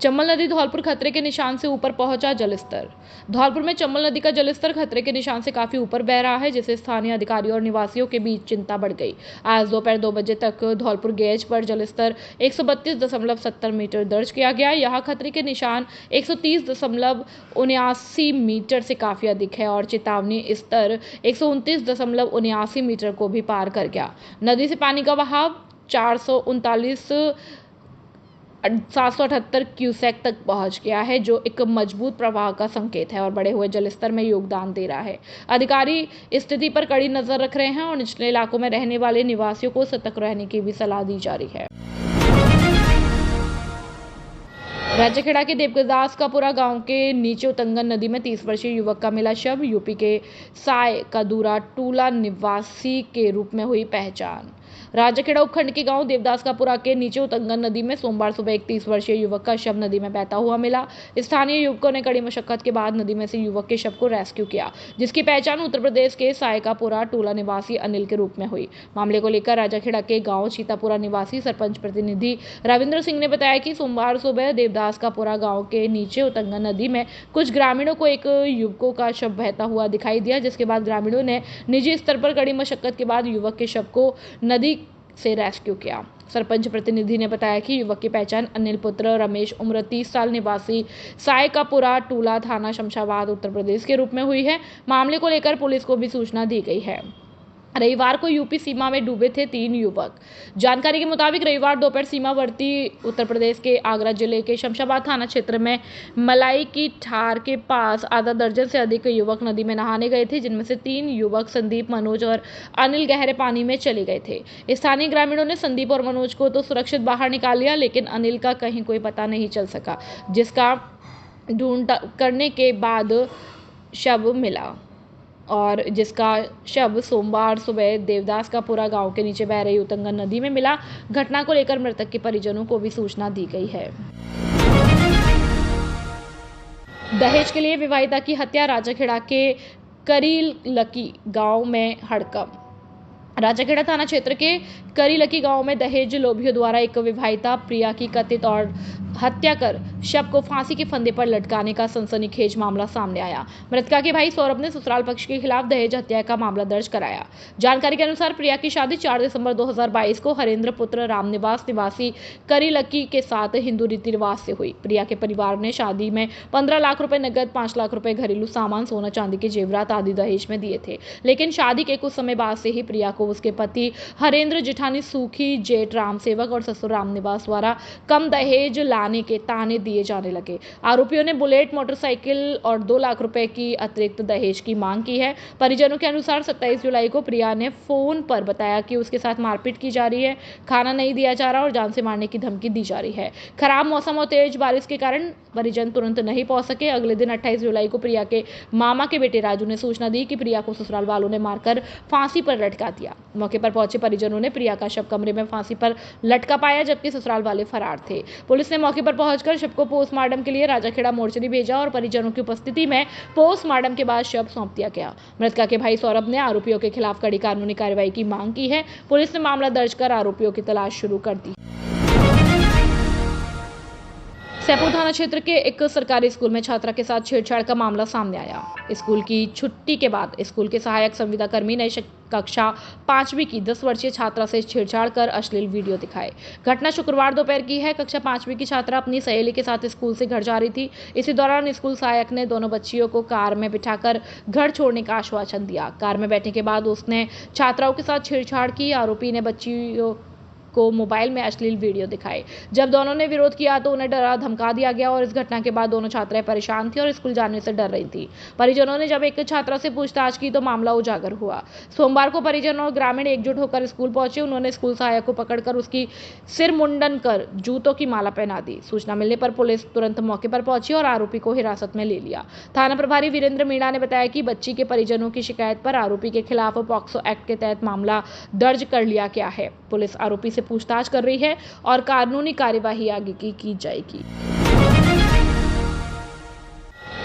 चंबल नदी धौलपुर खतरे के निशान से ऊपर पहुंचा जलस्तर। धौलपुर में चंबल नदी का जलस्तर खतरे के निशान से काफी ऊपर बह रहा है, जिससे स्थानीय अधिकारियों और निवासियों के बीच चिंता बढ़ गई। आज दोपहर 2 बजे तक धौलपुर गेज पर जलस्तर 132.70 मीटर दर्ज किया गया। यहाँ खतरे के निशान 130.79 मीटर से काफी अधिक है और चेतावनी स्तर 129.79 मीटर को भी पार कर गया। नदी से पानी का बहाव 778 क्यूसेक तक पहुंच गया है, जो एक मजबूत प्रवाह का संकेत है और बढ़े हुए जलस्तर में योगदान दे रहा है। अधिकारी स्थिति पर कड़ी नजर रख रहे हैं और निचले इलाकों में रहने वाले निवासियों को सतर्क रहने की भी सलाह दी जा रही है। राजाखेड़ा के देवदासकापुरा गांव के नीचे उतंगन नदी में 30 वर्षीय युवक का मिला शव। यूपी के साय कदूरा टूला निवासी के रूप में हुई पहचान। राजाखेड़ा उपखंड के गांव देवदासकापुरा के नीचे उतंगन नदी में सोमवार सुबह एक 30 वर्षीय युवक का शव नदी में बहता हुआ मिला। स्थानीय युवकों ने कड़ी मशक्कत के बाद नदी में से युवक के शव को रेस्क्यू किया, जिसकी पहचान उत्तर प्रदेश के सायकापुरा टोला निवासी अनिल के रूप में हुई। मामले को लेकर राजाखेड़ा के गांव चीतापुरा निवासी सरपंच प्रतिनिधि रविंद्र सिंह ने बताया कि सोमवार सुबह देवदासकापुरा गांव के नीचे उतंगन नदी में कुछ ग्रामीणों को एक युवकों का शव बहता हुआ दिखाई दिया, जिसके बाद ग्रामीणों ने निजी स्तर पर कड़ी मशक्कत के बाद युवक के शव को नदी से रेस्क्यू किया। सरपंच प्रतिनिधि ने बताया कि युवक की पहचान अनिल पुत्र रमेश उम्र 30 साल निवासी सायकापुरा टूला थाना शमशाबाद उत्तर प्रदेश के रूप में हुई है। मामले को लेकर पुलिस को भी सूचना दी गई है। रविवार को यूपी सीमा में डूबे थे 3 युवक। जानकारी के मुताबिक रविवार दोपहर सीमावर्ती उत्तर प्रदेश के आगरा जिले के शमशाबाद थाना क्षेत्र में मलाई की ठार के पास आधा दर्जन से अधिक युवक नदी में नहाने गए थे, जिनमें से 3 युवक संदीप, मनोज और अनिल गहरे पानी में चले गए थे। स्थानीय ग्रामीणों ने संदीप और मनोज को तो सुरक्षित बाहर निकाल लिया, लेकिन अनिल का कहीं कोई पता नहीं चल सका, जिसका ढूंढ करने के बाद शव मिला और जिसका शव सोमवार सुबह देवदासकापुरा गांव के नीचे बह रही उतंगन नदी में मिला। घटना को लेकर मृतक के परिजनों को भी सूचना दी गई है। दहेज के लिए विवाहिता की हत्या। राजाखेड़ा के करीलकी गांव में हड़कंप। राजाखेड़ा थाना क्षेत्र के करीलकी गांव में दहेज लोभियों द्वारा एक विवाहिता प्रिया की कथित और हत्या कर शव को फांसी के फंदे पर लटकाने का सनसनीखेज मामला सामने आया। मृतका के भाई सौरभ ने ससुराल पक्ष के खिलाफ दहेज हत्या का मामला दर्ज कराया। जानकारी के अनुसार प्रिया की शादी 4 दिसंबर 2022 को हरेंद्र पुत्र रामनिवास निवासी करीलकी के साथ हिंदू रीति रिवाज से हुई। प्रिया के परिवार ने शादी में 15 लाख रुपए नगद, 5 लाख रुपए घरेलू सामान, सोना चांदी के जेवरात आदि दहेज में दिए थे, लेकिन शादी के कुछ समय बाद से ही प्रिया को उसके पति हरेंद्र, जेठानी सूखी, जेठ राम सेवक और ससुर रामनिवास द्वारा कम दहेज लाने के ताने दिए जाने लगे। आरोपियों ने बुलेट मोटरसाइकिल और 2 लाख रुपए की अतिरिक्त दहेज की मांग की है। परिजनों के अनुसार 27 जुलाई को प्रिया ने फोन पर बताया कि उसके साथ मारपीट की जा रही है, खाना नहीं दिया जा रहा और जान से मारने की धमकी दी जा रही है। खराब मौसम और तेज बारिश के कारण परिजन तुरंत नहीं पहुंच सके। अगले दिन 28 जुलाई को प्रिया के मामा के बेटे राजू ने सूचना दी कि प्रिया को ससुराल वालों ने मारकर फांसी पर लटका दिया। मौके पर पहुंचे परिजनों ने प्रिया का शव कमरे में फांसी पर लटका पाया, जबकि ससुराल वाले फरार थे। पुलिस ने मौके पर पहुंचकर शव को पोस्टमार्टम के लिए राजाखेड़ा मोर्चरी भेजा और परिजनों की उपस्थिति में पोस्टमार्टम के बाद शव सौंप दिया गया। मृतका के भाई सौरभ ने आरोपियों के खिलाफ कड़ी कानूनी कार्रवाई की मांग की है। पुलिस ने मामला दर्ज कर आरोपियों की तलाश शुरू कर दी। सैदपुर थाना क्षेत्र के एक सरकारी स्कूल में छात्रा के साथ छेड़छाड़ का मामला सामने आया। स्कूल की छुट्टी के बाद स्कूल के सहायक संविदा कर्मी ने कक्षा 5वीं की 10 वर्षीय छात्रा से छेड़छाड़ कर अश्लील वीडियो दिखाए। घटना शुक्रवार दोपहर की है। कक्षा 5वीं की छात्रा अपनी सहेली के साथ स्कूल से घर जा रही थी। इसी दौरान स्कूल सहायक ने दोनों बच्चियों को कार में बिठाकर घर छोड़ने का आश्वासन दिया। कार में बैठने के बाद उसने छात्राओं के साथ छेड़छाड़ की। आरोपी ने बच्चियों को मोबाइल में अश्लील वीडियो दिखाए। जब दोनों ने विरोध किया तो उन्हें डरा धमका दिया गया और इस घटना के बाद दोनों छात्राएं परेशान थी और स्कूल जाने से डर रही थी। परिजनों ने जब एक छात्रा से पूछताछ की तो मामला उजागर हुआ। सोमवार को परिजन और ग्रामीण एकजुट होकर स्कूल पहुंचे। उन्होंने स्कूल सहायक को पकड़कर उसकी सिर मुंडन कर जूतों की माला पहना दी। सूचना मिलने पर पुलिस तुरंत मौके पर पहुंची और आरोपी को हिरासत में ले लिया। थाना प्रभारी वीरेंद्र मीणा ने बताया कि बच्ची के परिजनों की शिकायत पर आरोपी के खिलाफ पॉक्सो एक्ट के तहत मामला दर्ज कर लिया गया है। पुलिस आरोपी से पूछताछ कर रही है और कानूनी कार्यवाही आगे की जाएगी।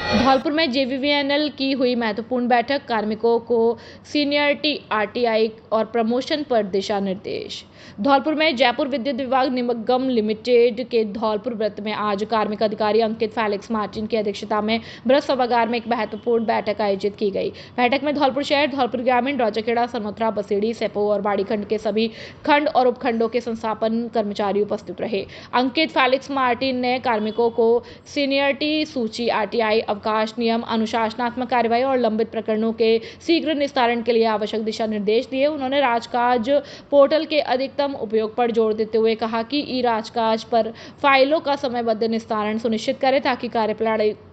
धौलपुर में जेवीवीएनएल की हुई महत्वपूर्ण बैठक, कार्मिकों को सीनियरिटी, आरटीआई और प्रमोशन पर दिशा निर्देश। धौलपुर में जयपुर विद्युत विभाग निगम लिमिटेड के धौलपुर वृत्त में आज कार्मिक अधिकारी अंकित फेलिक्स मार्टिन की अध्यक्षता में बृहद सभागार में एक महत्वपूर्ण बैठक आयोजित की गई। बैठक में धौलपुर शहर, धौलपुर ग्रामीण, राजाखेड़ा, सनोथरा, बसेड़ी, सेपो और बाड़ी खंड के सभी खंड और उपखंडों के संस्थापन कर्मचारी उपस्थित रहे। अंकित फेलिक्स मार्टिन ने कार्मिकों को सीनियरिटी सूची, आरटीआई, अवकाश नियम, अनुशासनात्मक कार्रवाई और लंबित प्रकरणों के शीघ्र निस्तारण के लिए आवश्यक दिशा निर्देश दिए। उन्होंने राजकाज पोर्टल के अधिकतम उपयोग पर जोर देते हुए कहा कि ई राजकाज पर फाइलों का समयबद्ध निस्तारण सुनिश्चित करें ताकि कार्य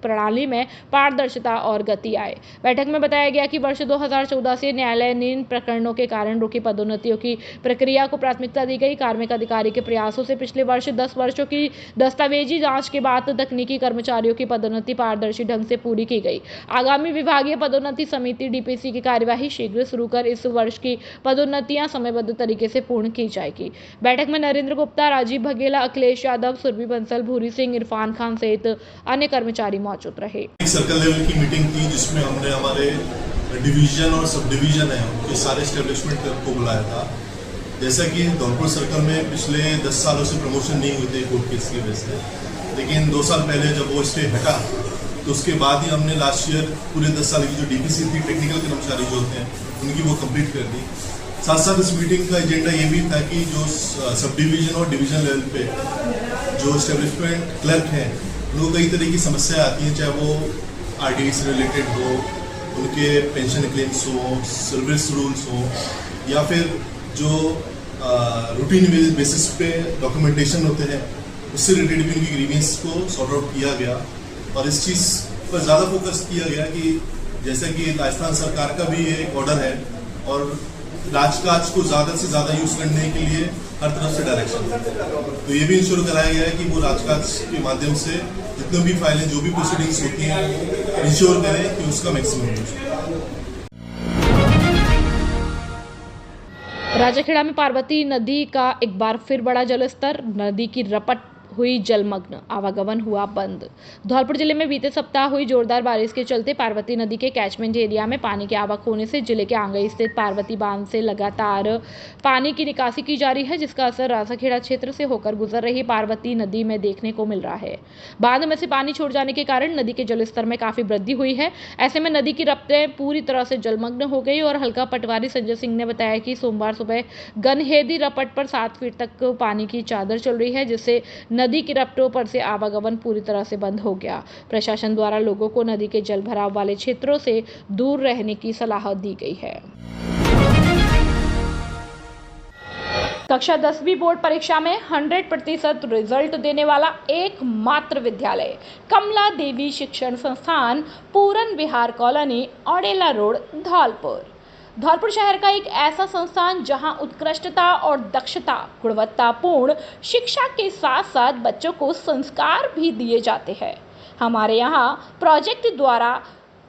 प्रणाली में पारदर्शिता और गति आए। बैठक में बताया गया कि वर्ष 2014 से न्यायालयीन प्रकरणों के कारण रुकी पदोन्नतियों की प्रक्रिया को प्राथमिकता दी गई। कार्मिक अधिकारी के प्रयासों से पिछले वर्ष 10 वर्षों की दस्तावेजी जांच के बाद तकनीकी कर्मचारियों की पदोन्नति पारदर्शी ढंग से पूरी की गई। आगामी विभागीय पदोन्नति समिति डीपीसी की कार्यवाही शीघ्र शुरू कर इस वर्ष की पदोन्नतियां समयबद्ध तरीके से पूर्ण की जाएगी। बैठक में नरेंद्र गुप्ता, राजीव बघेला, अखिलेश यादव, सुरभि बंसल, भूरी सिंह, इरफान खान सहित अन्य कर्मचारी मौजूद रहे। सर्कल लेवल की मीटिंग थी जिसमें हमने हमारे डिवीजन और सब डिवीजन है उनके सारे एस्टेब्लिशमेंट को बुलाया था। जैसा कि धौलपुर सर्कल में पिछले 10 सालों से प्रमोशन नहीं हुई थी कोर्ट केस की वजह से, लेकिन 2 साल पहले जब वो स्टे हटा तो उसके बाद ही हमने लास्ट ईयर पूरे 10 साल की जो डीपीसी थी, टेक्निकल कर्मचारी जो होते हैं उनकी वो कंप्लीट कर दी। साथ साथ इस मीटिंग का एजेंडा ये भी था कि जो सब डिवीजन और डिवीजन लेवल पे जो एस्टेब्लिशमेंट क्लर्क हैं उनको कई तरह की समस्याएं आती हैं, चाहे वो आरटीई से रिलेटेड हो, उनके पेंशन क्लेम्स हो, सर्विस रूल्स हो, या फिर जो रूटीन बेसिस पे डॉक्यूमेंटेशन होते हैं उससे रिलेटेड भी उनकी ग्रीवेंस को सॉर्ट आउट किया गया। और इस चीज़ पर ज़्यादा फोकस किया गया कि जैसे कि राजस्थान सरकार का भी एक ऑर्डर है और राजकाज को ज़्यादा से ज़्यादा यूज़ करने के लिए हर तरफ से डायरेक्शन है, तो ये भी इंश्योर कराया गया है कि वो राजकाज के माध्यम से जितने भी फाइलें, जो भी प्रोसीडिंग्स होती हैं वो इंश्योर करें कि उसका मैक्सिमम यूज। राजाखेड़ा में पार्वती नदी का एक बार फिर बढ़ा जलस्तर, नदी की रपट हुई जलमग्न, आवागमन हुआ बंद। धौलपुर जिले में बीते सप्ताह हुई जोरदार बारिश के चलते पार्वती नदी के कैचमेंट एरिया में पानी की आवक होने से जिले के आंगई स्थित पार्वती बांध से लगातार पानी की निकासी की जा रही है, जिसका असर राजाखेड़ा क्षेत्र से होकर गुजर रही पार्वती नदी में देखने को मिल रहा है। बांध में से पानी छोड़ जाने के कारण नदी के जलस्तर में काफी वृद्धि हुई है। ऐसे में नदी की रपटें पूरी तरह से जलमग्न हो गई और हल्का पटवारी संजय सिंह ने बताया कि सोमवार सुबह गनहेदी रपट पर 7 फीट तक पानी की चादर चल रही है, जिससे नदी की रपटों पर से आवागमन पूरी तरह से बंद हो गया। प्रशासन द्वारा लोगों को नदी के जल भराव वाले क्षेत्रों से दूर रहने की सलाह दी गई है। कक्षा 10वीं बोर्ड परीक्षा में 100% रिजल्ट देने वाला एकमात्र विद्यालय कमला देवी शिक्षण संस्थान, पूरन विहार कॉलोनी, औडेला रोड, धौलपुर। धौलपुर शहर का एक ऐसा संस्थान जहां उत्कृष्टता और दक्षता, गुणवत्तापूर्ण शिक्षा के साथ साथ बच्चों को संस्कार भी दिए जाते हैं। हमारे यहाँ प्रोजेक्ट द्वारा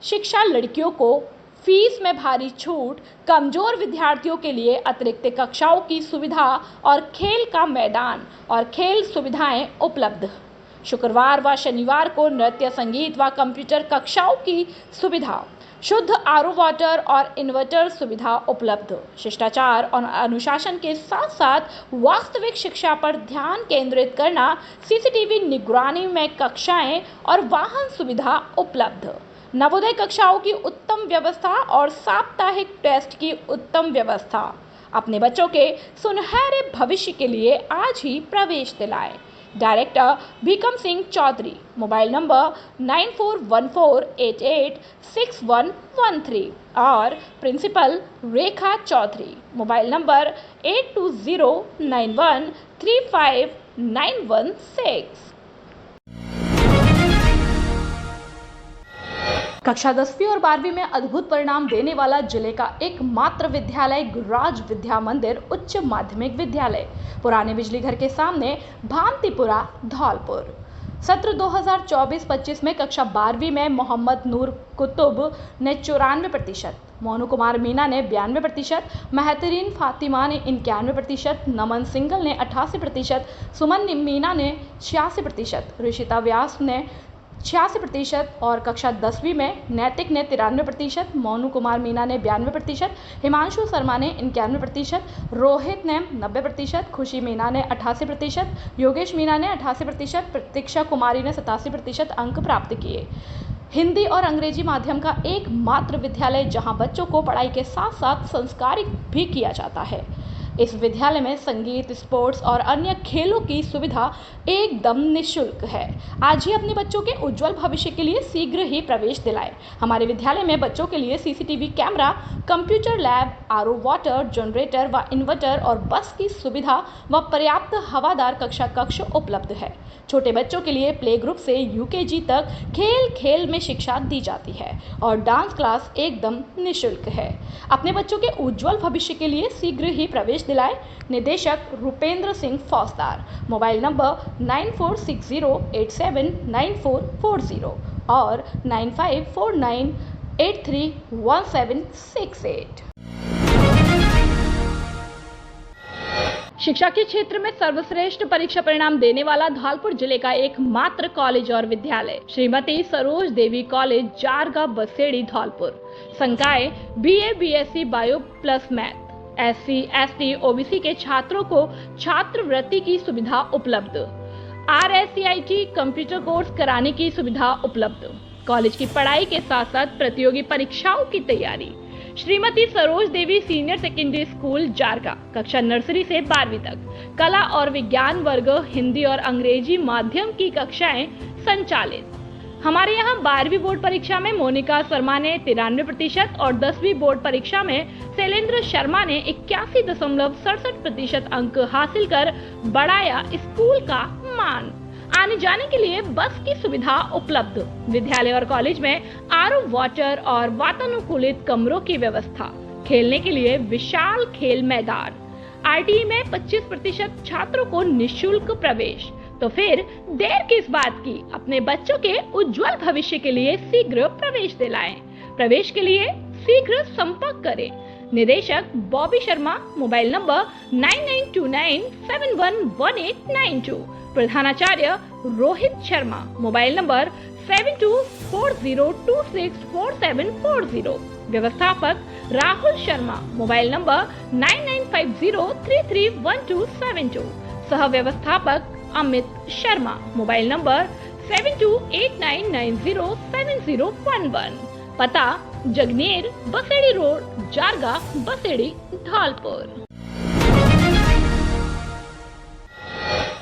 शिक्षा, लड़कियों को फीस में भारी छूट, कमजोर विद्यार्थियों के लिए अतिरिक्त कक्षाओं की सुविधा और खेल का मैदान और खेल सुविधाएं उपलब्ध। शुक्रवार व शनिवार को नृत्य, संगीत व कंप्यूटर कक्षाओं की सुविधा, शुद्ध आरओ वाटर और इन्वर्टर सुविधा उपलब्ध। शिष्टाचार और अनुशासन के साथ साथ वास्तविक शिक्षा पर ध्यान केंद्रित करना, सीसीटीवी निगरानी में कक्षाएं और वाहन सुविधा उपलब्ध। नवोदय कक्षाओं की उत्तम व्यवस्था और साप्ताहिक टेस्ट की उत्तम व्यवस्था। अपने बच्चों के सुनहरे भविष्य के लिए आज ही प्रवेश दिलाएं। Director Bhikam Singh Chaudhary, mobile number 9414886113 और principal Rekha Chaudhary, mobile number 8209135916। कक्षा 10वीं और 12वीं में अद्भुत परिणाम देने वाला जिले का एकमात्र विद्यालय गुरुराज विद्या मंदिर उच्च माध्यमिक विद्यालय, पुराने बिजली घर के सामने, भांतिपुरा, धौलपुर। सत्र 2024-25 में कक्षा 12वीं में मोहम्मद नूर कुतुब ने 94%, मोनू कुमार मीना ने 92%, महतरीन फातिमा ने 91%, नमन सिंगल ने 88%, सुमन मीना ने 86%, ऋषिता व्यास ने 86% और कक्षा 10वीं में नैतिक ने 93%, मोनू कुमार मीना ने 92%, हिमांशु शर्मा ने 91%, रोहित ने 90%, खुशी मीना ने 88%, योगेश मीना ने 88%, प्रतीक्षा कुमारी ने 87% अंक प्राप्त किए। हिंदी और अंग्रेजी माध्यम का एकमात्र विद्यालय जहां बच्चों को पढ़ाई के साथ साथ संस्कारित भी किया जाता है। इस विद्यालय में संगीत, स्पोर्ट्स और अन्य खेलों की सुविधा एकदम निःशुल्क है। आज ही अपने बच्चों के उज्जवल भविष्य के लिए शीघ्र ही प्रवेश दिलाएं। हमारे विद्यालय में बच्चों के लिए CCTV camera, computer lab, RO water, generator व इन्वर्टर और बस की सुविधा व पर्याप्त हवादार कक्ष उपलब्ध है। छोटे बच्चों के लिए प्ले ग्रुप से यूकेजी तक खेल खेल में शिक्षा दी जाती है और डांस क्लास एकदम निःशुल्क है। अपने बच्चों के उज्जवल भविष्य के लिए शीघ्र ही प्रवेश दिलाएं। निदेशक रुपेंद्र सिंह फौजदार, मोबाइल नंबर 9460879440 और 9549831768। शिक्षा के क्षेत्र में सर्वश्रेष्ठ परीक्षा परिणाम देने वाला धौलपुर जिले का एकमात्र कॉलेज और विद्यालय श्रीमती सरोज देवी कॉलेज, जारगा, बसेड़ी, धौलपुर। संकाय BA BSc bio plus math. SC ST OBC के छात्रों को छात्रवृत्ति की सुविधा उपलब्ध। RSCIT कंप्यूटर कोर्स कराने की सुविधा उपलब्ध। कॉलेज की पढ़ाई के साथ साथ प्रतियोगी परीक्षाओं की तैयारी। श्रीमती सरोज देवी सीनियर सेकेंडरी स्कूल, जारगा, कक्षा नर्सरी से 12वीं तक। कला और विज्ञान वर्ग, हिंदी और अंग्रेजी माध्यम की कक्षाएं संचालित। हमारे यहाँ 12वीं बोर्ड परीक्षा में मोनिका शर्मा ने 93% और 10वीं बोर्ड परीक्षा में शैलेंद्र शर्मा ने 81.67% अंक हासिल कर बढ़ाया स्कूल का मान। आने जाने के लिए बस की सुविधा उपलब्ध। विद्यालय और कॉलेज में आरओ वाटर और वातानुकूलित कमरों की व्यवस्था। खेलने के लिए विशाल खेल मैदान। RTE में 25% छात्रों को निःशुल्क प्रवेश। तो फिर देर किस बात की, अपने बच्चों के उज्जवल भविष्य के लिए शीघ्र प्रवेश दिलाएं। प्रवेश के लिए शीघ्र संपर्क करें। निदेशक बॉबी शर्मा, मोबाइल नंबर 9929711892। प्रधानाचार्य रोहित शर्मा, मोबाइल नंबर 7240264740। व्यवस्थापक राहुल शर्मा, मोबाइल नंबर 9950331272। सह व्यवस्थापक अमित शर्मा, मोबाइल नंबर 7289907011। पता जगनेर, बसेड़ी रोड, जारगा, बसेड़ी, धौलपुर।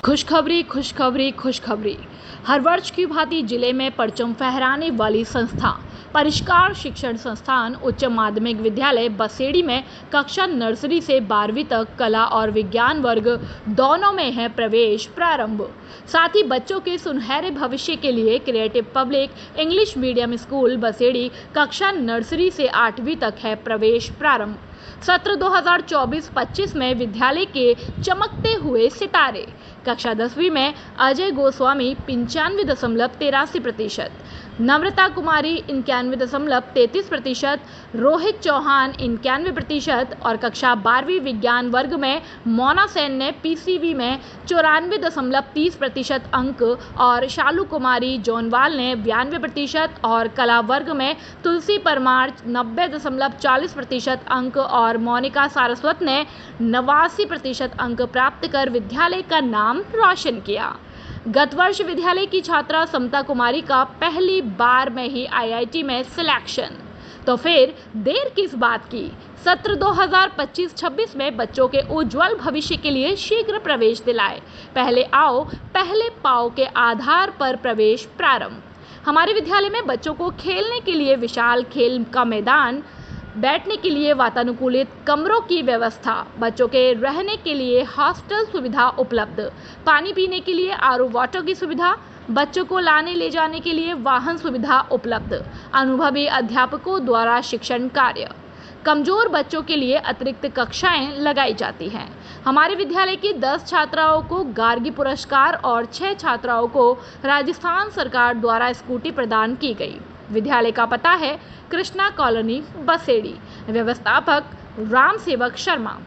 खुशखबरी, खुशखबरी, खुशखबरी। हर वर्ष की भांति जिले में परचम फहराने वाली संस्था परिष्कार शिक्षण संस्थान उच्च माध्यमिक विद्यालय बसेड़ी में कक्षा नर्सरी से 12वीं तक कला और विज्ञान वर्ग दोनों में है प्रवेश प्रारंभ। साथ ही बच्चों के सुनहरे भविष्य के लिए creative public English medium school Basedi कक्षा नर्सरी से 8वीं तक है प्रवेश प्रारंभ। सत्र 2024-25 में विद्यालय के चमकते हुए सितारे। कक्षा 10वीं में अजय गोस्वामी 95.83%, नम्रता कुमारी 91.33%, रोहित चौहान 91% और कक्षा 12वीं विज्ञान वर्ग में मोना सेन ने PCV में 94.30% अंक और शालू कुमारी जोनवाल ने 92% और कला वर्ग में तुलसी परमार 90.40% अंक और मोनिका सारस्वत ने 89% अंक प्राप्त कर विद्यालय का नाम रोशन किया। गत वर्ष विद्यालय की छात्रा समता कुमारी का पहली बार में ही IIT में सिलेक्शन। तो फिर देर किस बात की, सत्र 2025-26 में बच्चों के उज्जवल भविष्य के लिए शीघ्र प्रवेश दिलाए। पहले आओ पहले पाओ के आधार पर प्रवेश प्रारंभ। हमारे विद्यालय में बच्चों को खेलने के लिए विशाल खेल का मैदान, बैठने के लिए वातानुकूलित कमरों की व्यवस्था, बच्चों के रहने के लिए हॉस्टल सुविधा उपलब्ध, पानी पीने के लिए आरओ वाटर की सुविधा, बच्चों को लाने ले जाने के लिए वाहन सुविधा उपलब्ध, अनुभवी अध्यापकों द्वारा शिक्षण कार्य। कमजोर बच्चों के लिए अतिरिक्त कक्षाएं लगाई जाती हैं। हमारे विद्यालय की 10 छात्राओं को गार्गी पुरस्कार और 6 छात्राओं को राजस्थान सरकार द्वारा स्कूटी प्रदान की गई। विद्यालय का पता है कृष्णा कॉलोनी, बसेड़ी। व्यवस्थापक राम सेवक शर्मा।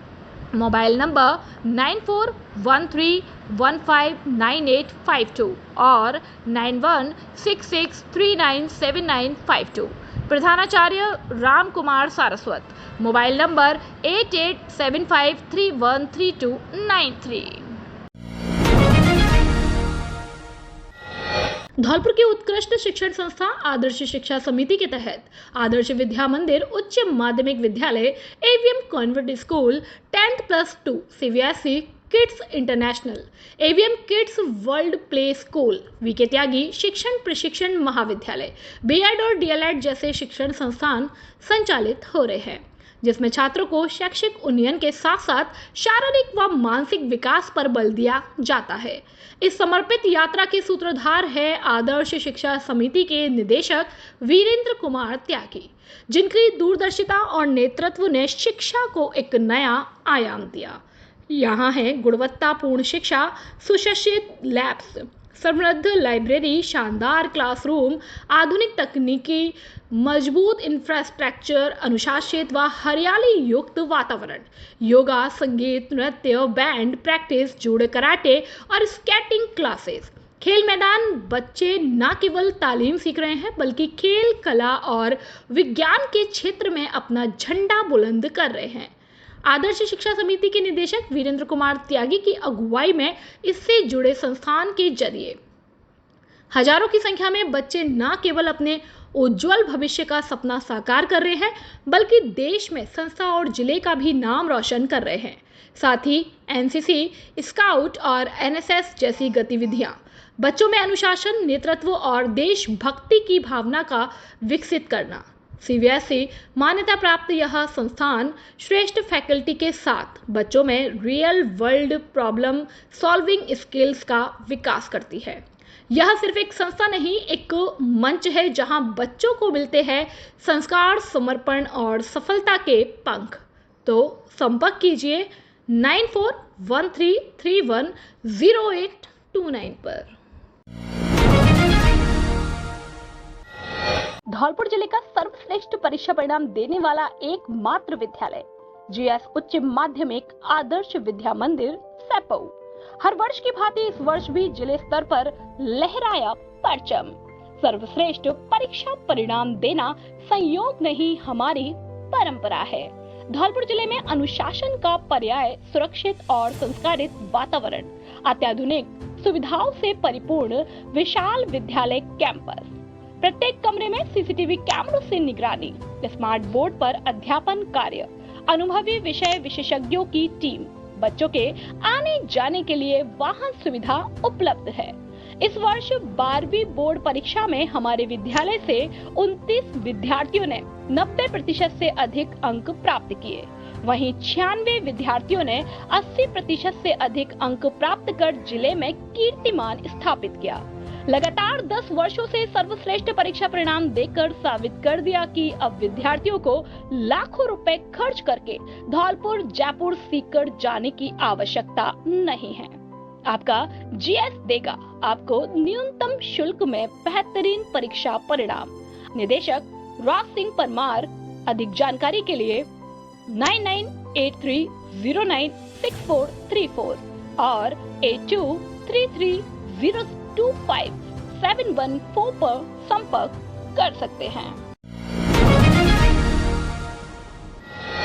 मोबाइल नंबर 9413159852 और 9166397952। प्रधानाचार्य राम कुमार सारस्वत। Mobile number 8875313293। धौलपुर की उत्कृष्ट शिक्षण संस्था आदर्श शिक्षा समिति के तहत आदर्श विद्या मंदिर उच्च माध्यमिक विद्यालय AVM convent school 10+2 CBSE kids international AVM kids world play school VK Tyagi शिक्षण प्रशिक्षण महाविद्यालय बीएड और डीएलएड जैसे शिक्षण संस्थान संचालित हो रहे हैं, जिसमें छात्रों को शैक्षिक उन्नयन के साथ साथ शारीरिक व मानसिक विकास पर बल दिया जाता है। इस समर्पित यात्रा के सूत्रधार है आदर्श शिक्षा समिति के निदेशक वीरेंद्र कुमार त्यागी, जिनकी दूरदर्शिता और नेतृत्व ने शिक्षा को एक नया आयाम दिया। यहाँ है गुणवत्तापूर्ण शिक्षा, सुसज्जित लैब्स, समृद्ध लाइब्रेरी, शानदार क्लासरूम, आधुनिक तकनीकी, मजबूत इंफ्रास्ट्रक्चर, अनुशासित व हरियाली युक्त वातावरण, योगा, संगीत, नृत्य, बैंड प्रैक्टिस, जूडो, कराटे और स्केटिंग क्लासेस, खेल मैदान। बच्चे न केवल तालीम सीख रहे हैं बल्कि खेल, कला और विज्ञान के क्षेत्र में अपना झंडा बुलंद कर रहे हैं। आदर्श शिक्षा समिति के निदेशक वीरेंद्र कुमार त्यागी की अगुवाई में इससे जुड़े संस्थान के जरिए हजारों की संख्या में बच्चे न केवल अपने उज्जवल भविष्य का सपना साकार कर रहे हैं बल्कि देश में संस्था और जिले का भी नाम रोशन कर रहे हैं। साथ ही एनसीसी, स्काउट और एनएसएस जैसी गतिविधियां बच्चों में अनुशासन, नेतृत्व और देशभक्ति की भावना का विकसित करना। सीबीएसई मान्यता प्राप्त यह संस्थान श्रेष्ठ फैकल्टी के साथ बच्चों में real world problem solving skills का विकास करती है। यह सिर्फ एक संस्था नहीं, एक मंच है जहां बच्चों को मिलते हैं संस्कार, समर्पण और सफलता के पंख। तो संपर्क कीजिए 9413310829 पर। धौलपुर जिले का सर्वश्रेष्ठ परीक्षा परिणाम देने वाला एकमात्र विद्यालय जीएस उच्च माध्यमिक आदर्श विद्या मंदिर सैपऊ हर वर्ष की भांति इस वर्ष भी जिले स्तर पर लहराया परचम। सर्वश्रेष्ठ परीक्षा परिणाम देना संयोग नहीं, हमारी परंपरा है। धौलपुर जिले में अनुशासन का पर्याय सुरक्षित और संस्कारित वातावरण, अत्याधुनिक सुविधाओं से परिपूर्ण विशाल विद्यालय कैंपस, प्रत्येक कमरे में सीसीटीवी कैमरों से निगरानी, स्मार्ट बोर्ड पर अध्यापन कार्य, अनुभवी विषय विशेषज्ञों की टीम, बच्चों के आने जाने के लिए वाहन सुविधा उपलब्ध है। इस वर्ष 12वीं बोर्ड परीक्षा में हमारे विद्यालय से 29 विद्यार्थियों ने 90% से अधिक अंक प्राप्त किए। वहीं 96 विद्यार्थियों ने 80% से अधिक अंक प्राप्त कर जिले में कीर्तिमान स्थापित किया। लगातार 10 वर्षों से सर्वश्रेष्ठ परीक्षा परिणाम देकर साबित कर दिया कि अब विद्यार्थियों को लाखों रुपए खर्च करके धौलपुर, जयपुर सीकर जाने की आवश्यकता नहीं है। आपका जीएस देगा आपको न्यूनतम शुल्क में बेहतरीन परीक्षा परिणाम। निदेशक राज सिंह परमार। अधिक जानकारी के लिए 9983096434 और 8233025714 पर संपर्क कर सकते हैं।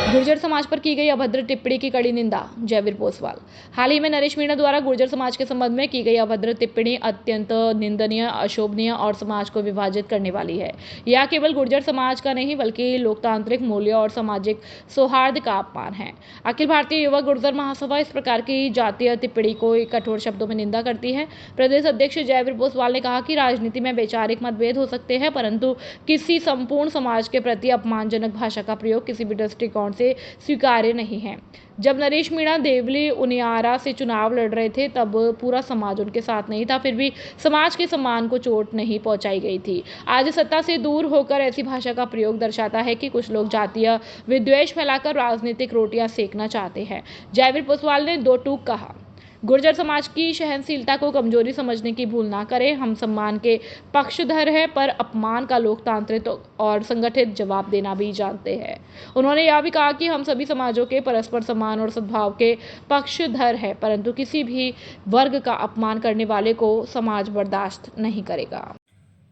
गुर्जर समाज पर की गई अभद्र टिप्पणी की कड़ी निंदा, जयवीर पोसवाल। हाल ही में नरेश मीणा द्वारा गुर्जर समाज के संबंध में की गई अभद्र टिप्पणी अत्यंत निंदनीय, अशोभनीय और समाज को विभाजित करने वाली है। यह केवल गुर्जर समाज का नहीं बल्कि लोकतांत्रिक मूल्यों और सामाजिक सौहार्द का अपमान है। अखिल भारतीय युवा गुर्जर महासभा इस प्रकार की जातीय टिप्पणी को कठोर शब्दों में निंदा करती है। प्रदेश अध्यक्ष जयवीर पोसवाल ने कहा कि राजनीति में वैचारिक मतभेद हो सकते हैं, परंतु किसी संपूर्ण समाज के प्रति अपमानजनक भाषा का प्रयोग किसी भी दृष्टिकोण से स्वीकार्य नहीं है। जब नरेश मीणा देवली उनियारा से चुनाव लड़ रहे थे तब पूरा समाज उनके साथ नहीं था, फिर भी समाज के सम्मान को चोट नहीं पहुंचाई गई थी। आज सत्ता से दूर होकर ऐसी भाषा का प्रयोग दर्शाता है कि कुछ लोग जातीय विद्वेष फैलाकर राजनीतिक रोटियां सेकना चाहते हैं। जयवीर पोसवाल ने दो टूक कहा, गुर्जर समाज की सहनशीलता को कमजोरी समझने की भूल ना करें। हम सम्मान के पक्षधर हैं, पर अपमान का लोकतांत्रिक और संगठित जवाब देना भी जानते हैं। उन्होंने यह भी कहा कि हम सभी समाजों के परस्पर सम्मान और सद्भाव के पक्षधर हैं, परंतु किसी भी वर्ग का अपमान करने वाले को समाज बर्दाश्त नहीं करेगा।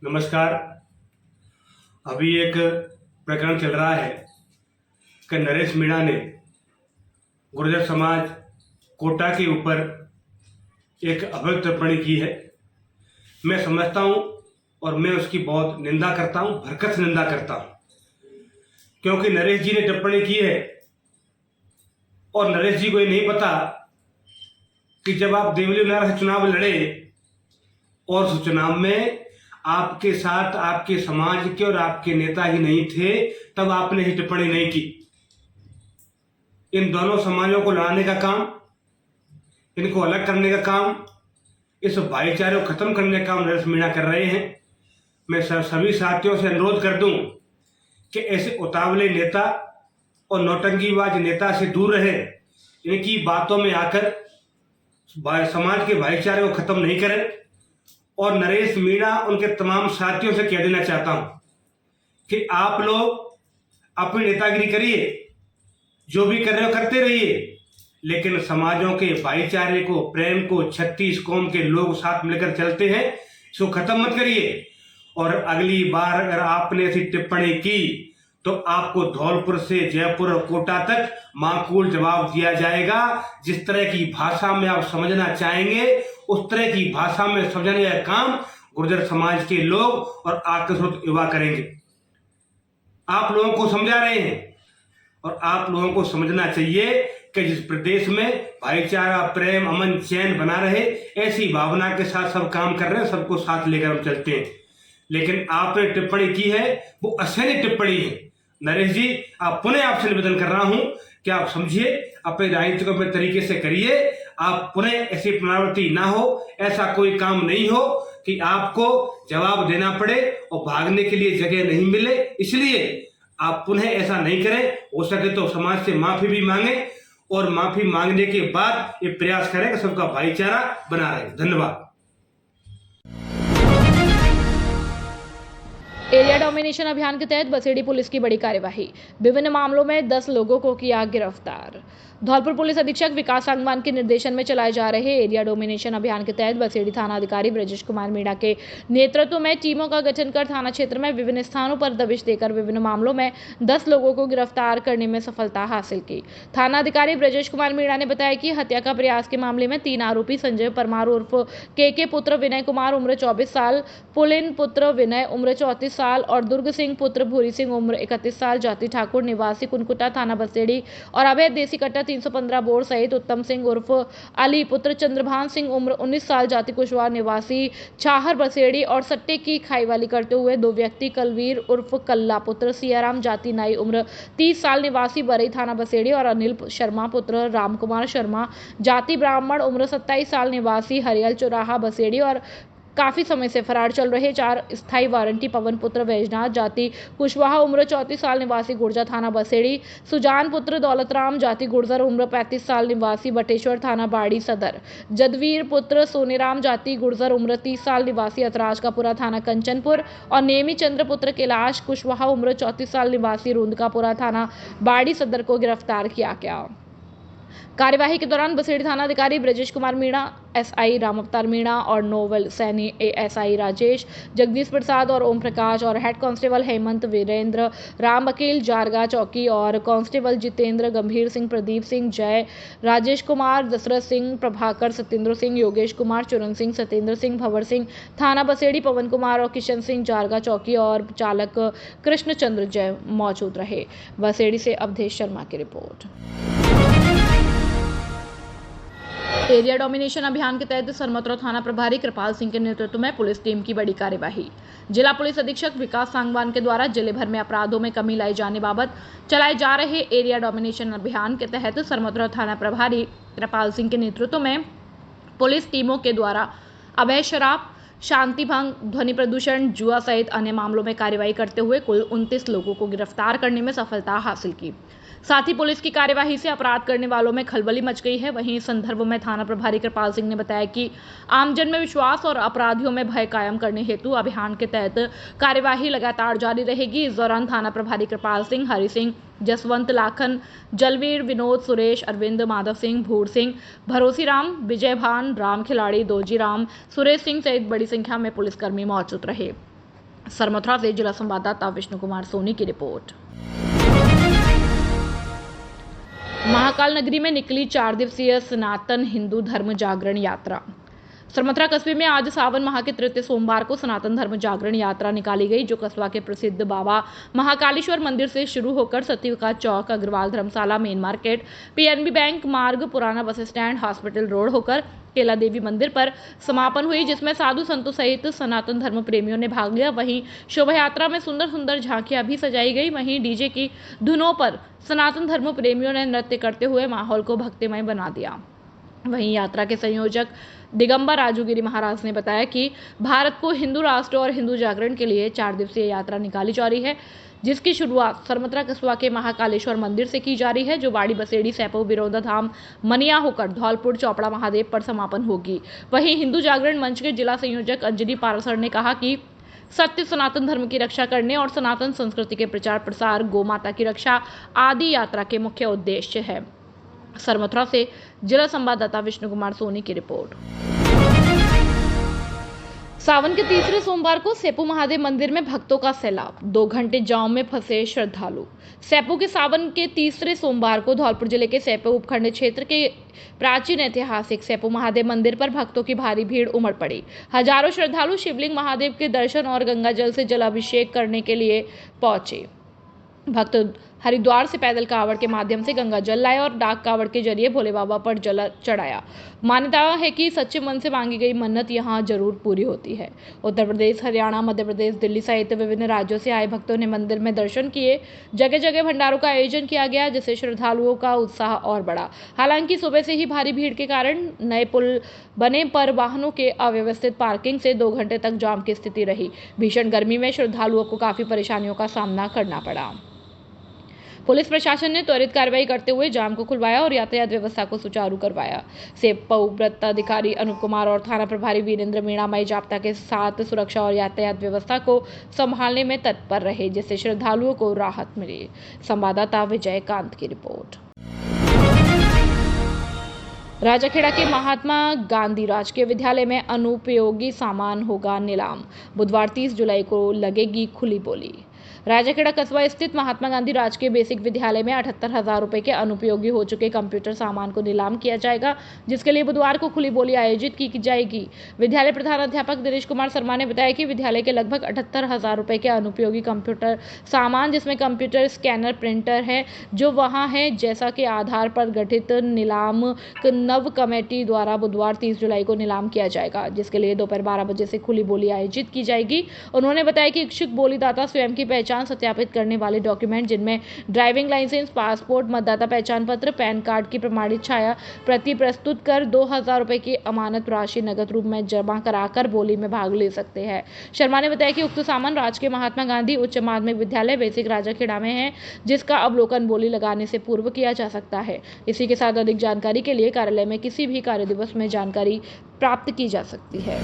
नमस्कार। अभी एक प्रकरण चल रहा है कि नरेश मीणा ने गुर्जर समाज कोटा के ऊपर एक अभद्र टिप्पणी की है। मैं समझता हूं और मैं उसकी बहुत निंदा करता हूं, भरकस निंदा करता हूं, क्योंकि नरेश जी ने टिप्पणी की है और नरेश जी को ये नहीं पता कि जब आप देवली नारा से चुनाव लड़े और उस चुनाव में आपके साथ आपके समाज के और आपके नेता ही नहीं थे, तब आपने ही टिप्पणी नहीं की। इन दोनों समाजों को लड़ाने का काम, इनको अलग करने का काम, इस भाईचारे को खत्म करने का काम नरेश मीणा कर रहे हैं। मैं सभी साथियों से अनुरोध कर दूं कि ऐसे उतावले नेता और नौटंकीबाज नेता से दूर रहे। इनकी बातों में आकर समाज के भाईचारे को खत्म नहीं करें। और नरेश मीणा उनके तमाम साथियों से कह देना चाहता हूं कि आप लोग अपनी नेतागिरी करिए, जो भी कर रहे हो करते रहिए, लेकिन समाजों के भाईचारे को, प्रेम को 36 कौम के लोग साथ मिलकर चलते हैं, इसको खत्म मत करिए। और अगली बार अगर आपने ऐसी टिप्पणी की तो आपको धौलपुर से जयपुर और कोटा तक माकूल जवाब दिया जाएगा। जिस तरह की भाषा में आप समझना चाहेंगे, उस तरह की भाषा में समझने का काम गुर्जर समाज के लोग और आकर्षित युवा करेंगे। आप लोगों को समझा रहे हैं और आप लोगों को समझना चाहिए कि जिस प्रदेश में भाईचारा, प्रेम, अमन, चैन बना रहे, ऐसी भावना के साथ सब काम कर रहे हैं, सबको साथ लेकर हम चलते हैं। लेकिन आपने टिप्पणी की है वो असहनीय टिप्पणी है। नरेश जी, आप पुनः आपसे निवेदन कर रहा हूं कि आप समझिए, अपने राजनीति को अपने तरीके से करिए। आप पुनः ऐसी पुनरावृत्ति ना हो, ऐसा कोई काम नहीं हो कि आपको जवाब देना पड़े और भागने के लिए जगह नहीं मिले। इसलिए आप पुनः ऐसा नहीं करें। हो सके तो समाज से माफी भी मांगे और माफी मांगने के बाद ये प्रयास करें कि सबका भाईचारा बना रहे। धन्यवाद। एरिया डोमिनेशन अभियान के तहत बसेड़ी पुलिस की बड़ी कार्यवाही। विभिन्न मामलों में 10 लोगों को किया गिरफ्तार। धौलपुर पुलिस अधीक्षक विकास सांगवान के निर्देशन में चलाए जा रहे एरिया डोमिनेशन अभियान के तहत बसेड़ी थाना अधिकारी ब्रजेश कुमार मीणा के नेतृत्व में टीमों का गठन कर थाना क्षेत्र में विभिन्न स्थानों पर दबिश देकर विभिन्न मामलों में 10 लोगों को गिरफ्तार करने में सफलता हासिल की। थाना अधिकारी ब्रजेश कुमार मीणा ने बताया कि हत्या का प्रयास के मामले में 3 आरोपी संजय परमार उर्फ के पुत्र विनय कुमार उम्र 24 साल, पुलिन पुत्र विनय उम्र 34 साल और दुर्ग सिंह पुत्र भूरी सिंह उम्र 31 साल, जाति ठाकुर निवासी कुनकुटा थाना बसेड़ी और अभय देसी कट्टा 315 बोर सहित उत्तम सिंह उर्फ अली पुत्र चंद्रभान सिंह उम्र 19 साल, जाति कुशवाहा निवासी छाहर बसेड़ी और सट्टे की खाईवाली करते हुए 2 व्यक्ति कलवीर उर्फ कल्ला पुत्र सियाराम, जाति नाई उम्र 30 साल निवासी बरई थाना बसेड़ी और अनिल शर्मा पुत्र रामकुमार शर्मा, जाति ब्राह्मण उम्र 27 साल निवासी हरियल चौराहा बसेड़ी और काफी समय से फरार चल रहे 4 स्थायी वारंटी पवन पुत्र वैजनाथ, जाति कुशवाहा उम्र 34 साल निवासी गुर्जर थाना बसेड़ी, सुजान पुत्र दौलतराम, जाति गुर्जर उम्र 35 साल निवासी बटेश्वर थाना बाड़ी सदर, जदवीर पुत्र सोनेराम, जाति गुर्जर उम्र 30 साल निवासी अतराज का पुरा थाना कंचनपुर और नेमी चंद्र पुत्र कैलाश कुशवाहा उम्र 34 साल निवासी रूंदकापुरा थाना बाड़ी सदर को गिरफ्तार किया गया। कार्यवाही के दौरान बसेड़ी थाना अधिकारी ब्रजेश कुमार मीणा, एसआई राम अवतार मीणा और नोवल सैनी एएसआई राजेश, जगदीश प्रसाद और ओम प्रकाश और हेड कांस्टेबल हेमंत, वीरेंद्र, राम वकील जारगा चौकी और कांस्टेबल जितेंद्र, गंभीर सिंह, प्रदीप सिंह, जय, राजेश कुमार, दशरथ सिंह, प्रभाकर, सत्येंद्र सिंह, योगेश कुमार, चुरन सिंह, सत्येंद्र सिंह, भंवर सिंह थाना बसेड़ी, पवन कुमार और किशन सिंह जारगा चौकी और चालक कृष्णचंद्र जय मौजूद रहे। बसेड़ी से अवधेश शर्मा की रिपोर्ट। एरिया डोमिनेशन अभियान के तहत सरमतरा थाना प्रभारी कृपाल सिंह के नेतृत्व में पुलिस टीम की बड़ी कार्यवाही। जिला पुलिस अधीक्षक विकास सांगवान के द्वारा जिले भर में अपराधों में कमी लाए जाने बाबत चलाए जा रहे एरिया डोमिनेशन अभियान के तहत सरमतरा थाना प्रभारी कृपाल सिंह के नेतृत्व में पुलिस टीमों के द्वारा अवैध शराब, शांति भंग, ध्वनि प्रदूषण, जुआ सहित अन्य मामलों में कार्रवाई करते हुए कुल 29 लोगों को गिरफ्तार करने में सफलता हासिल की। साथ ही पुलिस की कार्यवाही से अपराध करने वालों में खलबली मच गई है। वहीं इस संदर्भ में थाना प्रभारी कृपाल सिंह ने बताया कि आमजन में विश्वास और अपराधियों में भय कायम करने हेतु अभियान के तहत कार्यवाही लगातार जारी रहेगी। इस दौरान थाना प्रभारी कृपाल सिंह, हरि सिंह, जसवंत, लाखन, जलवीर, विनोद, सुरेश, अरविंद, माधव सिंह, भूर सिंह, भरोसी राम, विजय भान, राम खिलाड़ी, दोजी राम, सुरेश सिंह सहित बड़ी संख्या में पुलिसकर्मी मौजूद रहे। सरमथुरा से जिला संवाददाता विष्णु कुमार सोनी की रिपोर्ट। महाकाल नगरी में निकली 4 दिवसीय सनातन हिंदू धर्म जागरण यात्रा। सरमथुरा कस्बे में आज सावन माह के तृतीय सोमवार को सनातन धर्म जागरण यात्रा निकाली गई, जो कस्बा के प्रसिद्ध बाबा महाकालेश्वर मंदिर से शुरू होकर सत्यविकास चौक, अग्रवाल धर्मशाला, मेन मार्केट, पीएनबी बैंक मार्ग, पुराना बस स्टैंड, हॉस्पिटल रोड होकर केला देवी मंदिर पर समापन हुई, जिसमें साधु संतों सहित सनातन धर्म प्रेमियों ने भाग लिया। वहीं शोभा यात्रा में सुंदर सुंदर झांकियां भी सजाई गई। वहीं डीजे की धुनों पर सनातन धर्म प्रेमियों ने नृत्य करते हुए माहौल को भक्तिमय बना दिया। वहीं यात्रा के संयोजक दिगंबर राजूगिरी महाराज ने बताया कि भारत को हिंदू राष्ट्र और हिंदू जागरण के लिए 4 दिवसीय यात्रा निकाली जा रही है, जिसकी शुरुआत सरमथुरा कस्बा के महाकालेश्वर मंदिर से की जा रही है, जो बाड़ी बसेड़ी, सैपो, बिरोदा धाम, मनिया होकर धौलपुर, चौपड़ा महादेव पर समापन होगी। वहीं हिंदू जागरण मंच के जिला संयोजक अंजलि पारासर ने कहा कि सत्य, सनातन धर्म की रक्षा करने और सनातन संस्कृति के प्रचार प्रसार, गौ माता की रक्षा आदि यात्रा के मुख्य उद्देश्य है। सरमथुरा से जिला संवाददाता विष्णु कुमार सोनी की रिपोर्ट। सावन के तीसरे सोमवार को सैपो महादेव मंदिर में भक्तों का सैलाब, 2 घंटे जाम में फंसे श्रद्धालु। सैपो के सावन के तीसरे सोमवार को धौलपुर जिले के सैपो उपखंड क्षेत्र के प्राचीन ऐतिहासिक सैपो महादेव मंदिर पर भक्तों की भारी भीड़ उमड़ पड़ी। हजारों श्रद्धालु शिवलिंग महादेव के दर्शन और गंगा जल से जलाभिषेक करने के लिए पहुंचे। भक्त हरिद्वार से पैदल कावड़ के माध्यम से गंगा जल लाए और डाक कावड़ के जरिए भोले बाबा पर जल चढ़ाया। मान्यता है कि सच्चे मन से मांगी गई मन्नत यहां जरूर पूरी होती है। उत्तर प्रदेश, हरियाणा, मध्य प्रदेश, दिल्ली सहित विभिन्न राज्यों से आए भक्तों ने मंदिर में दर्शन किए। जगह जगह भंडारों का आयोजन किया गया, जिससे श्रद्धालुओं का उत्साह और बढ़ा। हालांकि सुबह से ही भारी भीड़ के कारण नए पुल बने पर वाहनों के अव्यवस्थित पार्किंग से 2 घंटे तक जाम की स्थिति रही। भीषण गर्मी में श्रद्धालुओं को काफी परेशानियों का सामना करना पड़ा। पुलिस प्रशासन ने त्वरित कार्रवाई करते हुए जाम को खुलवाया और यातायात व्यवस्था को सुचारू करवाया। सैपो वृत्ताधिकारी अनूप कुमार और थाना प्रभारी वीरेंद्र मीणा मई जाप्ता के साथ सुरक्षा और यातायात व्यवस्था को संभालने में तत्पर रहे, जिससे श्रद्धालुओं को राहत मिली। संवाददाता विजय कांत की रिपोर्ट। राजाखेड़ा के महात्मा गांधी राजकीय विद्यालय में अनुपयोगी सामान होगा नीलाम, बुधवार 30 जुलाई को लगेगी खुली बोली। राजाखेड़ा कस्बा स्थित महात्मा गांधी राजकीय बेसिक विद्यालय में 78,000 रुपए के अनुपयोगी हो चुके कंप्यूटर सामान को नीलाम किया जाएगा, जिसके लिए बुधवार को खुली बोली आयोजित की जाएगी। विद्यालय प्रधान अध्यापक दिनेश कुमार शर्मा ने बताया कि विद्यालय के लगभग 78,000 रुपए के अनुपयोगी कंप्यूटर सामान, जिसमें कंप्यूटर, स्कैनर, प्रिंटर है, जो वहां है, जैसा के आधार पर गठित नीलाम नव कमेटी द्वारा बुधवार 30 जुलाई को नीलाम किया जाएगा, जिसके लिए दोपहर 12 बजे से खुली बोली आयोजित की जाएगी। उन्होंने बताया कि इच्छुक बोलीदाता स्वयं की पहचान सत्यापित करने वाले डॉक्यूमेंट, जिनमें ड्राइविंग लाइसेंस, पासपोर्ट, मतदाता पहचान पत्र, पैन कार्ड की प्रमाणित छाया प्रति प्रस्तुत कर 2,000 रुपए की अमानत राशि नगद रूप में जमा कराकर बोली में भाग ले सकते हैं। शर्मा ने बताया कि उक्त सामान राजकीय महात्मा गांधी उच्च माध्यमिक विद्यालय बेसिक राजाखेड़ा में है, जिसका अवलोकन बोली लगाने से पूर्व किया जा सकता है। इसी के साथ अधिक जानकारी के लिए कार्यालय में किसी भी कार्य दिवस में जानकारी प्राप्त की जा सकती है।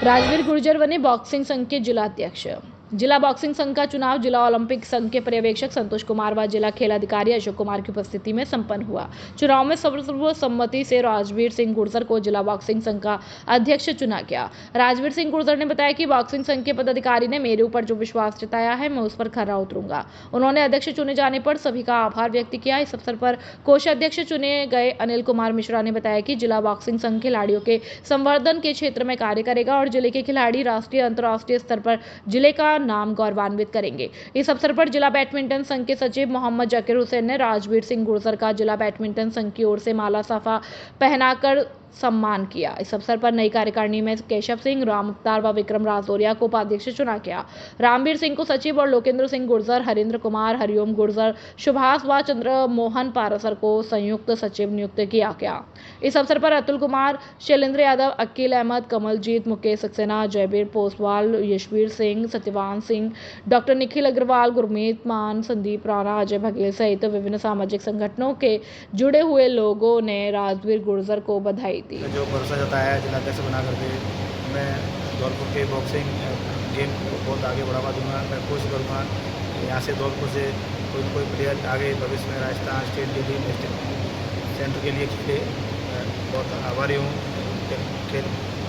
राजवीर गुर्जर बने बॉक्सिंग संघ के जिला अध्यक्ष। जिला बॉक्सिंग संघ का चुनाव जिला ओलंपिक संघ के पर्यवेक्षक संतोष कुमार व जिला खेल अधिकारी अशोक कुमार की उपस्थिति में संपन्न हुआ। चुनाव में सर्वसम्मति से राजवीर सिंह गुर्जर को जिला बॉक्सिंग संघ का अध्यक्ष चुना गया। राजवीर सिंह गुर्जर ने बताया कि बॉक्सिंग संघ के पदाधिकारी ने मेरे ऊपर जो विश्वास जताया है, मैं उस पर खरा उतरूंगा। उन्होंने अध्यक्ष चुने जाने पर सभी का आभार व्यक्त किया। इस अवसर पर कोषाध्यक्ष चुने गए अनिल कुमार मिश्रा ने बताया कि जिला बॉक्सिंग संघ खिलाड़ियों के संवर्धन के क्षेत्र में कार्य करेगा और जिले के खिलाड़ी राष्ट्रीय अंतर्राष्ट्रीय स्तर पर जिले का नाम गौरवान्वित करेंगे। इस अवसर पर जिला बैडमिंटन संघ के सचिव मोहम्मद जकीर हुसैन ने राजवीर सिंह गुर्जर का जिला बैडमिंटन संघ की ओर से माला साफा पहनाकर सम्मान किया। इस अवसर पर नई कार्यकारिणी में केशव सिंह, राम मुख्तार व विक्रम राजौरिया को उपाध्यक्ष चुना गया। रामवीर सिंह को सचिव और लोकेंद्र सिंह गुर्जर, हरिंद्र कुमार, हरिओम गुर्जर, सुभाष व चंद्र मोहन पारासर को संयुक्त सचिव नियुक्त किया गया। इस अवसर पर अतुल कुमार, शैलेंद्र यादव, अकील अहमद, कमलजीत, मुकेश सक्सेना, जयवीर पोसवाल, यशवीर सिंह, सत्यवान सिंह, डॉक्टर निखिल अग्रवाल, गुरमीत मान, संदीप राणा, अजय बघेल सहित विभिन्न सामाजिक संगठनों के जुड़े हुए लोगों ने राजवीर गुर्जर को बधाई दी। जो भरोसा जताया है जिलाध्यक्ष बना करके, मैं धौलपुर के बॉक्सिंग गेम को बहुत आगे बढ़ावा दूंगा। मैं कोशिश करूँगा यहाँ से धौलपुर से कोई न कोई प्लेयर आगे भविष्य में राजस्थान स्टेट के लिए नेशनल सेंटर के लिए खेले। मैं बहुत आभारी हूँ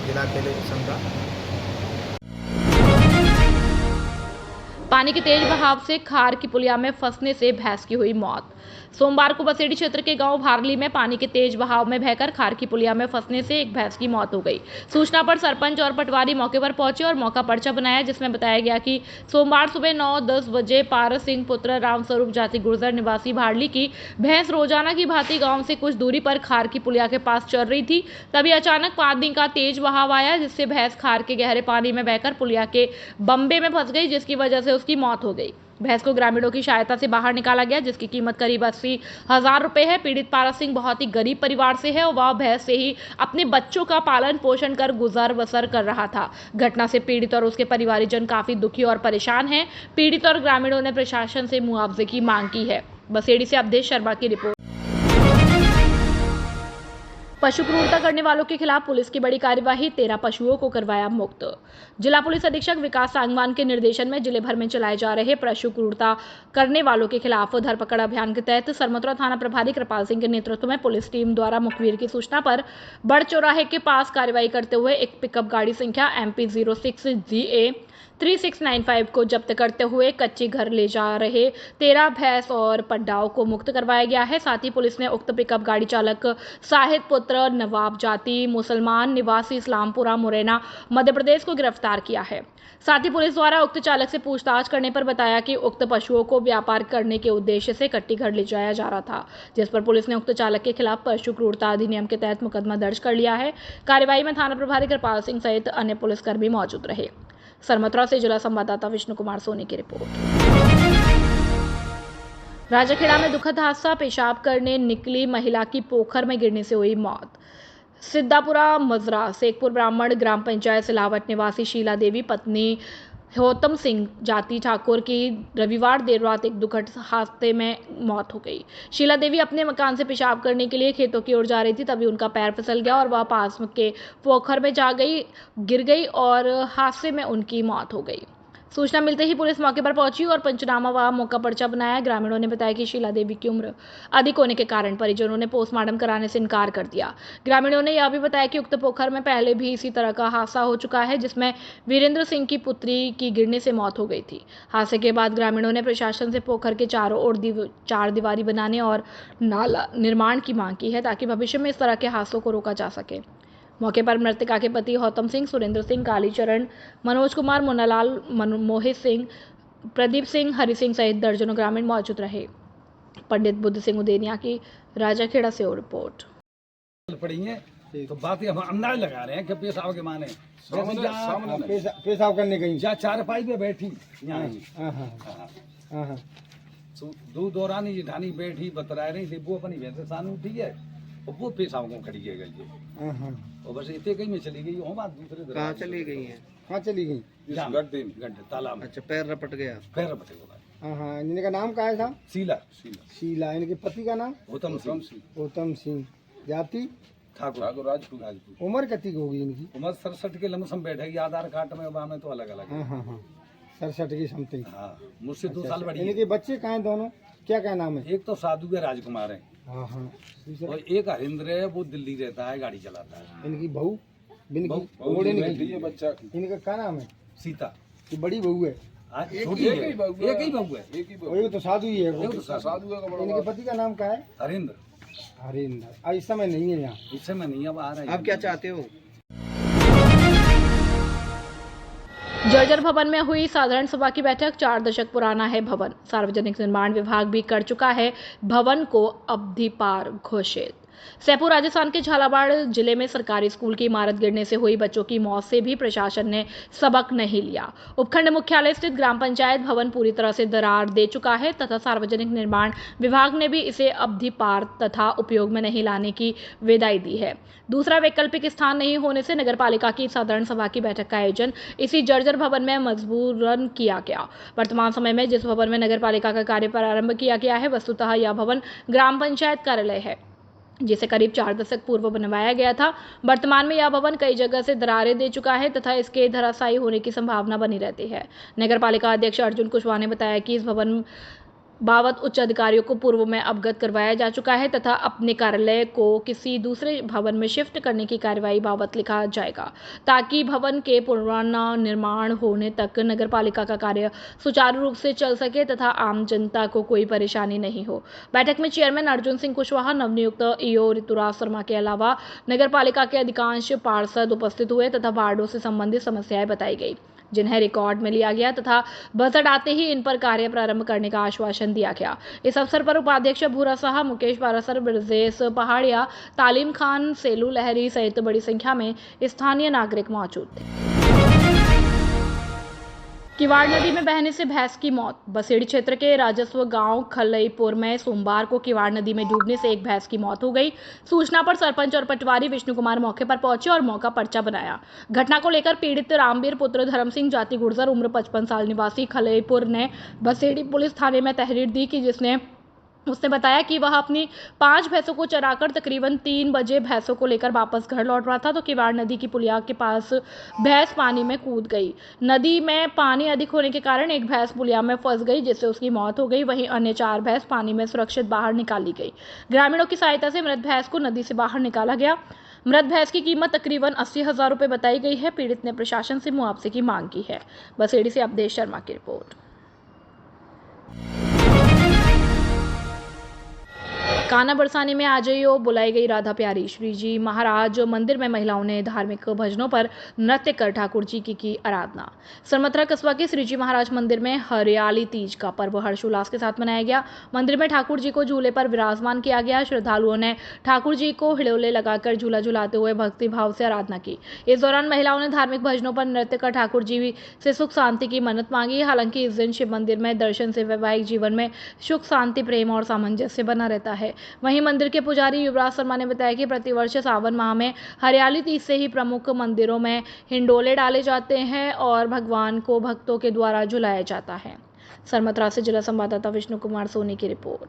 जिला खेल संघ का। पानी के तेज बहाव से खार की पुलिया में फंसने से भैंस की हुई मौत। सोमवार को बसेड़ी क्षेत्र के गांव भारली में पानी के तेज बहाव में बहकर खार की पुलिया में फंसने से एक भैंस की मौत हो गई। सूचना पर सरपंच और पटवारी मौके पर पहुंचे और मौका पर्चा बनाया, जिसमें बताया गया कि सोमवार सुबह 9-10 बजे पारस सिंह पुत्र रामस्वरूप जाति गुर्जर निवासी भारली की भैंस रोजाना की भांति गांव से कुछ दूरी पर खार की पुलिया के पास चल रही थी। तभी अचानक पानी का तेज बहाव आया, जिससे भैंस खार के गहरे पानी में बहकर पुलिया के बम्बे में फंस गई, जिसकी वजह से उसकी मौत हो गई। भैंस को ग्रामीणों की सहायता से बाहर निकाला गया, जिसकी कीमत करीब 80,000 रुपए है। पीड़ित पारस सिंह बहुत ही गरीब परिवार से है और वह भैंस से ही अपने बच्चों का पालन पोषण कर गुजर बसर कर रहा था। घटना से पीड़ित और उसके परिवारजन काफी दुखी और परेशान हैं। पीड़ित और ग्रामीणों ने प्रशासन से मुआवजे की मांग की है। बसेड़ी से अवधेश शर्मा की रिपोर्ट। पशु क्रूरता करने वालों के खिलाफ पुलिस की बड़ी कार्यवाही, 13 पशुओं को करवाया मुक्त। जिला पुलिस अधीक्षक विकास सांगवान के निर्देशन में जिले भर में चलाए जा रहे पशु क्रूरता करने वालों के खिलाफ धरपकड़ अभियान के तहत सरमथुरा थाना प्रभारी कृपाल सिंह के नेतृत्व में पुलिस टीम द्वारा मुखबिर की सूचना पर बड़ चौराहे के पास कार्रवाई करते हुए एक पिकअप गाड़ी संख्या MP06GA 3695 को जब्त करते हुए कच्ची घर ले जा रहे 13 भैंस और पड्डाओं को मुक्त करवाया गया है। साथ ही पुलिस ने उक्त पिकअप गाड़ी चालक साहिद पुत्र नवाब जाति मुसलमान निवासी इस्लामपुरा मुरैना मध्य प्रदेश को गिरफ्तार किया है। साथ ही पुलिस द्वारा उक्त चालक से पूछताछ करने पर बताया कि उक्त पशुओं को व्यापार करने के उद्देश्य से कट्टी घर ले जाया जा रहा था, जिस पर पुलिस ने उक्त चालक के खिलाफ पशु क्रूरता अधिनियम के तहत मुकदमा दर्ज कर लिया है। कार्यवाही में थाना प्रभारी कृपाल सिंह सहित अन्य पुलिसकर्मी मौजूद रहे। सरमथुरा से जिला संवाददाता विष्णु कुमार सोनी की रिपोर्ट। राजाखेड़ा में दुखद हादसा, पेशाब करने निकली महिला की पोखर में गिरने से हुई मौत। सिद्धापुरा मजरा शेखपुर ब्राह्मण ग्राम पंचायत सिलावट निवासी शीला देवी पत्नी गौतम सिंह जाति ठाकुर की रविवार देर रात एक दुखद हादसे में मौत हो गई। शीला देवी अपने मकान से पेशाब करने के लिए खेतों की ओर जा रही थी, तभी उनका पैर फिसल गया और वह पास के पोखर में गिर गई और हादसे में उनकी मौत हो गई। सूचना मिलते ही पुलिस मौके पर पहुंची और पंचनामा व मौका पर्चा बनाया। ग्रामीणों ने बताया कि शीला देवी की उम्र अधिक होने के कारण परिजनों ने पोस्टमार्टम कराने से इनकार कर दिया। ग्रामीणों ने यह भी बताया कि उक्त पोखर में पहले भी इसी तरह का हादसा हो चुका है, जिसमें वीरेंद्र सिंह की पुत्री की गिरने से मौत हो गई थी। हादसे के बाद ग्रामीणों ने प्रशासन से पोखर के चारों ओर चार दीवारी बनाने और नाला निर्माण की मांग की है, ताकि भविष्य में इस तरह के हादसों को रोका जा सके। मौके पर मृतका के पति गौतम सिंह, सुरेंद्र सिंह, कालीचरण, मनोज कुमार, मुन्नालाल, मोहित सिंह, प्रदीप सिंह, हरि सिंह सहित दर्जनों ग्रामीण मौजूद रहे। पंडित बुद्ध सिंह उदेनिया की राजाखेड़ा से रिपोर्ट। पड़ी है तो बात हम अंदाज लगा रहे हैं कि पेशाब के माने पेशाब करने गई जा चारपाई पे बैठी दो दौरानी जिठानी बैठी बतरा रही थी, वो अपनी भैंस सानू उठी है और वो पेशाब को खड़ी है गई है और बस इतने कहीं में चली गई। वो बात दूसरे कहाँ चली गई है? कहाँ चली गई? गड्ढे तालाब में। अच्छा, पैर रपट गया। पैर रपटे गया। हाँ, इनका नाम क्या है साहब? शीला। शीला। इनके पति का नाम? गौतम सिंह। जाति? ठाकुर राजपूत। उम्र कितनी होगी इनकी? उम्र 67 के लमसम बैठेगी। आधार कार्ड में वहाँ में तो अलग अलग है। हाँ 67 की समथिंग। हाँ, मुझसे 2 साल बड़ी। इनके बच्चे कहाँ हैं दोनों? क्या नाम है? एक तो साधु है, राजकुमार है। हाँ। और एक हरिंद्र है, वो दिल्ली रहता है, गाड़ी चलाता है। इनकी बहू? बच्चा। इनका क्या नाम है? सीता। ये बड़ी बहू है? एक ही बहू है। तो साधु ही है। इनके पति का नाम क्या है? हरिंद्र। इस समय नहीं है यहाँ? इस समय नहीं, अब आ रहा है। आप क्या चाहते हो? जर्जर भवन में हुई साधारण सभा की बैठक। 4 दशक पुराना है भवन। सार्वजनिक निर्माण विभाग भी कर चुका है भवन को अवधि पार घोषित। सैपुर राजस्थान के झालावाड़ जिले में सरकारी स्कूल की इमारत गिरने से हुई बच्चों की मौत से भी प्रशासन ने सबक नहीं लिया। उपखंड मुख्यालय स्थित ग्राम पंचायत भवन पूरी तरह से दरार दे चुका है तथा सार्वजनिक निर्माण विभाग ने भी इसे अवधि पार तथा उपयोग में नहीं लाने की विदाई दी है। दूसरा वैकल्पिक स्थान नहीं होने से नगरपालिका की साधारण सभा की बैठक का आयोजन इसी जर्जर भवन में मजबूरन किया गया। वर्तमान समय में जिस भवन में नगरपालिका का कार्य प्रारंभ किया गया है, वस्तुतः यह भवन ग्राम पंचायत कार्यालय है, जिसे करीब 4 दशक पूर्व बनवाया गया था। वर्तमान में यह भवन कई जगह से दरारें दे चुका है तथा इसके धराशायी होने की संभावना बनी रहती है। नगरपालिका अध्यक्ष अर्जुन कुशवाहा ने बताया कि इस भवन बाबत उच्च अधिकारियों को पूर्व में अवगत करवाया जा चुका है तथा अपने कार्यालय को किसी दूसरे भवन में शिफ्ट करने की कार्यवाही बाबत लिखा जाएगा, ताकि भवन के पुनर्निर्माण होने तक नगरपालिका का कार्य सुचारू रूप से चल सके तथा आम जनता को कोई परेशानी नहीं हो। बैठक में चेयरमैन अर्जुन सिंह कुशवाहा, नवनियुक्त ईओ ऋतुराज शर्मा के अलावा नगरपालिका के अधिकांश पार्षद उपस्थित हुए तथा वार्डों से संबंधित समस्याएं बताई गई, जिन्हें रिकॉर्ड में लिया गया तथा बजट आते ही इन पर कार्य प्रारंभ करने का आश्वासन दिया गया। इस अवसर पर उपाध्यक्ष भूरा साहा, मुकेश पारासर, ब्रजेश पहाड़िया, तालीम खान, सेलू लहरी सहित बड़ी संख्या में स्थानीय नागरिक मौजूद थे। किवाड़ नदी में बहने से भैंस की मौत। बसेड़ी क्षेत्र के राजस्व गांव खलईपुर में सोमवार को किवाड़ नदी में डूबने से एक भैंस की मौत हो गई। सूचना पर सरपंच और पटवारी विष्णु कुमार मौके पर पहुंचे और मौका पर्चा बनाया। घटना को लेकर पीड़ित रामवीर पुत्र धर्म सिंह, जाति गुर्जर, उम्र 55 साल, निवासी खलईपुर ने बसेड़ी पुलिस थाने में तहरीर दी कि उसने बताया कि वह अपनी 5 भैंसों को चराकर तकरीबन 3 बजे भैंसों को लेकर वापस घर लौट रहा था तो किवाड़ नदी की पुलिया के पास भैंस पानी में कूद गई। नदी में पानी अधिक होने के कारण एक भैंस पुलिया में फंस गई, जिससे उसकी मौत हो गई। वहीं अन्य 4 भैंस पानी में सुरक्षित बाहर निकाली गई। ग्रामीणों की सहायता से मृत भैंस को नदी से बाहर निकाला गया। मृत भैंस की कीमत तकरीबन 80,000 रुपये बताई गई है। पीड़ित ने प्रशासन से मुआवजे की मांग की है। बसेड़ी से अवधेश शर्मा की रिपोर्ट। काना बरसाने में आजइयो बुलाई गई राधा प्यारी। श्री जी महाराज मंदिर में महिलाओं ने धार्मिक भजनों पर नृत्य कर ठाकुर जी की आराधना। सरमथरा कस्बा के श्री जी महाराज मंदिर में हरियाली तीज का पर्व हर्षोल्लास के साथ मनाया गया। मंदिर में ठाकुर जी को झूले पर विराजमान किया गया। श्रद्धालुओं ने ठाकुर जी को हिडोले लगाकर झूला झुलाते हुए भक्ति भाव से आराधना की। इस दौरान महिलाओं ने धार्मिक भजनों पर नृत्य कर ठाकुर जी से सुख शांति की मन्नत मांगी। हालांकि इस दिन शिव मंदिर में दर्शन से वैवाहिक जीवन में सुख शांति, प्रेम और सामंजस्य बना रहता है। वहीं मंदिर के पुजारी युवराज शर्मा ने बताया कि प्रतिवर्ष सावन माह में हरियाली तीज से ही प्रमुख मंदिरों में हिंडोले डाले जाते हैं और भगवान को भक्तों के द्वारा झुलाया जाता है। सरमथरा से जिला संवाददाता विष्णु कुमार सोनी की रिपोर्ट।